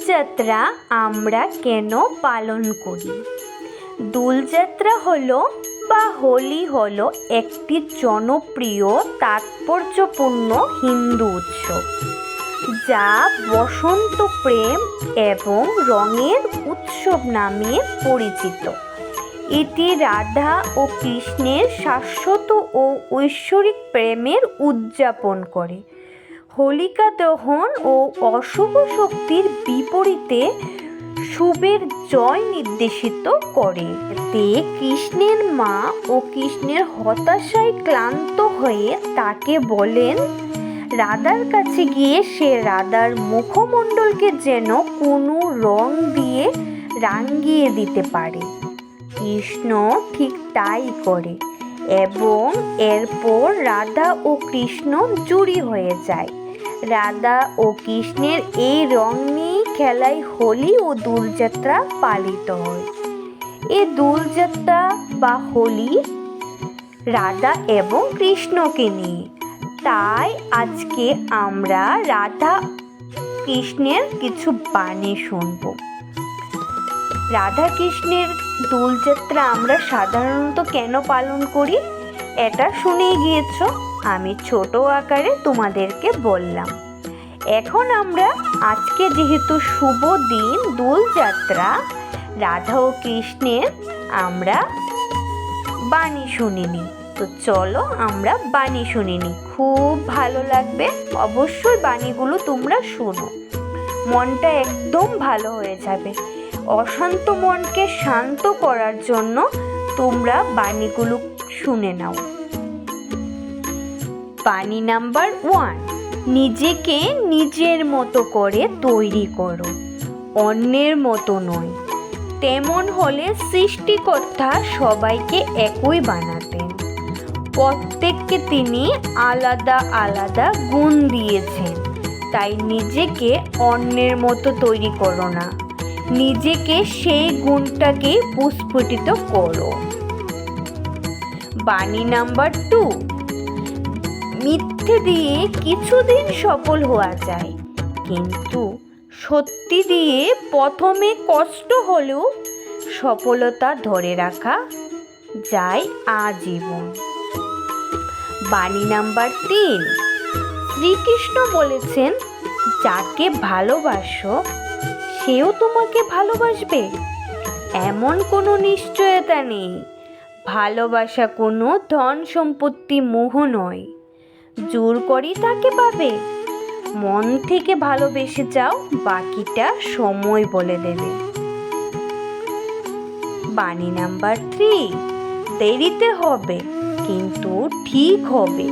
দোলযাত্রা আমরা কেন পালন করি? দোলযাত্রা হলো বা হোলি হলো একটি জনপ্রিয় তাৎপর্যপূর্ণ হিন্দু উৎসব, যা বসন্ত প্রেম এবং রঙের উৎসব নামে পরিচিত। এটি রাধা ও কৃষ্ণের শাশ্বত ও ঐশ্বরিক প্রেমের উদযাপন করে। হোলিকা দহন ও অশুভ শক্তির বিপরীতে শুভের জয় নির্দেশিত করে। এতে কৃষ্ণের মা ও কৃষ্ণের হতাশায় ক্লান্ত হয়ে তাকে বলেন রাধার কাছে গিয়ে সে রাধার মুখমণ্ডলকে যেন কোনো রং দিয়ে রাঙিয়ে দিতে পারে। কৃষ্ণ ঠিক তাই করে এবং এরপর রাধা ও কৃষ্ণ জুড়ি হয়ে যায়। রাধা ও কৃষ্ণের এই রং নিয়ে খেলায় হোলি ও দোলযাত্রা পালিত হয়। এই দোলযাত্রা বা হোলি রাধা এবং কৃষ্ণকে নিয়ে, তাই আজকে আমরা রাধা কৃষ্ণের কিছু বাণী শুনব। রাধা কৃষ্ণের দোলযাত্রা আমরা সাধারণত কেন পালন করি এটা শুনেই গিয়েছ, আমি ছোট আকারে তোমাদেরকে বললাম। এখন আমরা আজকে যেহেতু শুভ দিন দোলযাত্রা, রাধা ও কৃষ্ণের আমরা বাণী শুনিনি। তো চলো আমরা বাণী শুনিনি, খুব ভালো লাগবে। অবশ্যই বাণীগুলো তোমরা শোনো, মনটা একদম ভালো হয়ে যাবে। অশান্ত মনকে শান্ত করার জন্য তোমরা বাণীগুলো শুনে নাও। বাণী নাম্বার 1, নিজেকে নিজের মতো করে তৈরি করো, অন্যের মতো নয়। তেমন হলে সৃষ্টিকর্তা সবাইকে একই বানাতেন। প্রত্যেককে তিনি আলাদা আলাদা গুণ দিয়েছেন, তাই নিজেকে অন্যের মতো তৈরি করো না, নিজেকে সেই গুণটাকে প্রস্ফুটিত করো। বাণী নাম্বার 2, মিথ্যে দিয়ে কিছুদিন সফল হওয়া যায়, কিন্তু সত্যি দিয়ে প্রথমে কষ্ট হলেও সফলতা ধরে রাখা যায় আজীবন। বাণী নাম্বার 3, শ্রীকৃষ্ণ বলেছেন যাকে ভালোবাসো সেও তোমাকে ভালোবাসবে, এমন কোনো নিশ্চয়তা নেই। ভালোবাসা কোনো ধন সম্পত্তি মোহ নয়, জোর করেই তাকে পাবে। মন থেকে ভালোবেসে যাও, বাকিটা সময় বলে দেবে। বাণী নাম্বার 3, দেরিতে হবে কিন্তু ঠিক হবে,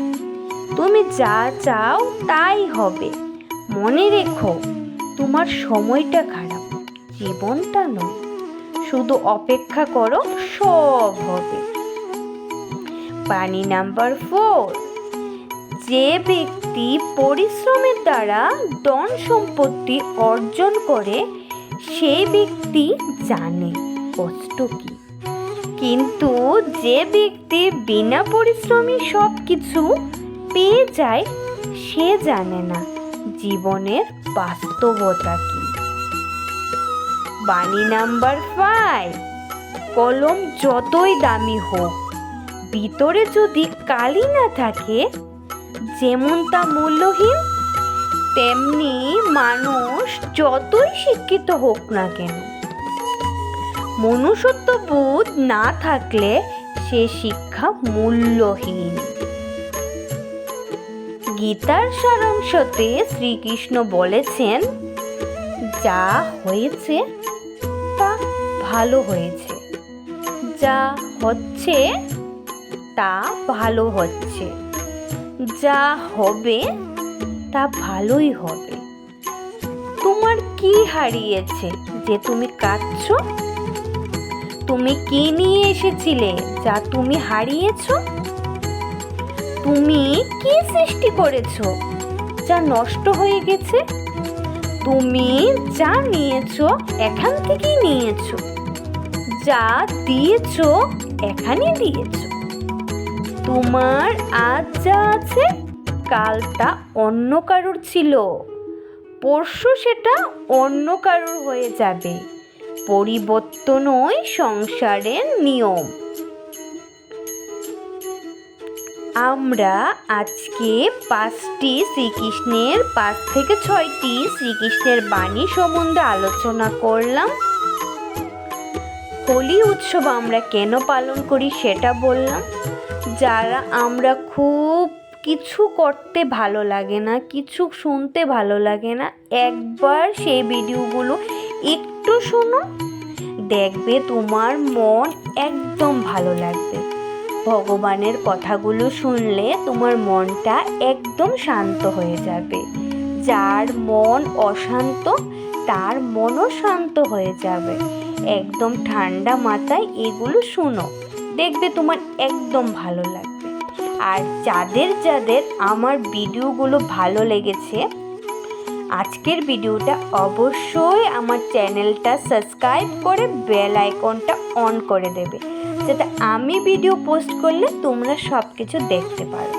তুমি যা চাও তাই হবে। মনে রেখো তোমার সময়টা খারাপ, জীবনটা নয়। শুধু অপেক্ষা করো, সব হবে। বাণী নাম্বার 4, যে ব্যক্তি পরিশ্রমের দ্বারা ধন সম্পত্তি অর্জন করে সেই ব্যক্তি জানে কষ্ট কি, কিন্তু যে ব্যক্তি বিনা পরিশ্রমে সব কিছু পেয়ে যায় সে জানে না জীবনের বাস্তবতা কি। বাণী নাম্বার 5, কলম যতই দামি হোক, ভিতরে যদি কালি না থাকে যেমন তা মূল্যহীন। তেমনি মানুষ যতই শিক্ষিত হোক না কেন, মনুষ্যত্ববোধ না থাকলে সে শিক্ষা মূল্যহীন। গীতার সারাংশতে শ্রীকৃষ্ণ বলেছেন যা হয়েছে তা ভালো হয়েছে, যা হচ্ছে তা ভালো হচ্ছে, যা হবে তা ভালোই হবে। তোমার কি হারিয়েছে যে তুমি কাঁদছো? তুমি কি নিয়ে এসেছিলে যা তুমি হারিয়েছো? তুমি কি সৃষ্টি করেছো যা নষ্ট হয়ে গেছে? তুমি যা নিয়েছো এখান থেকেই নিয়েছো, যা দিয়েছো এখানে দিয়েছো। তোমার আজ যা আছে কাল তা অন্য কারোর ছিল, পরশু সেটা অন্য কারোর হয়ে যাবে। পরিবর্তনই সংসারের নিয়ম। আমরা আজকে 5 থেকে 6টি শ্রীকৃষ্ণের বাণী সম্বন্ধে আলোচনা করলাম। হোলি উৎসব আমরা কেন পালন করি সেটা বললাম। যারা আমরা খুব কিছু করতে ভালো লাগে না, কিছু শুনতে ভালো লাগে না, একবার সেই ভিডিওগুলো একটু শোনো, দেখবে তোমার মন একদম ভালো লাগবে। ভগবানের কথাগুলো শুনলে তোমার মনটা একদম শান্ত হয়ে যাবে। যার মন অশান্ত তার মনও শান্ত হয়ে যাবে। একদম ঠান্ডা মাথায় এগুলো শোনো, দেখবে তোমার একদম ভালো লাগবে। আর যাদের যাদের আমার ভিডিওগুলো ভালো লেগেছে, আজকের ভিডিওটা অবশ্যই আমার চ্যানেলটা সাবস্ক্রাইব করে বেল আইকনটা অন করে দেবে, যাতে আমি ভিডিও পোস্ট করলে তোমরা সব কিছু দেখতে পারো।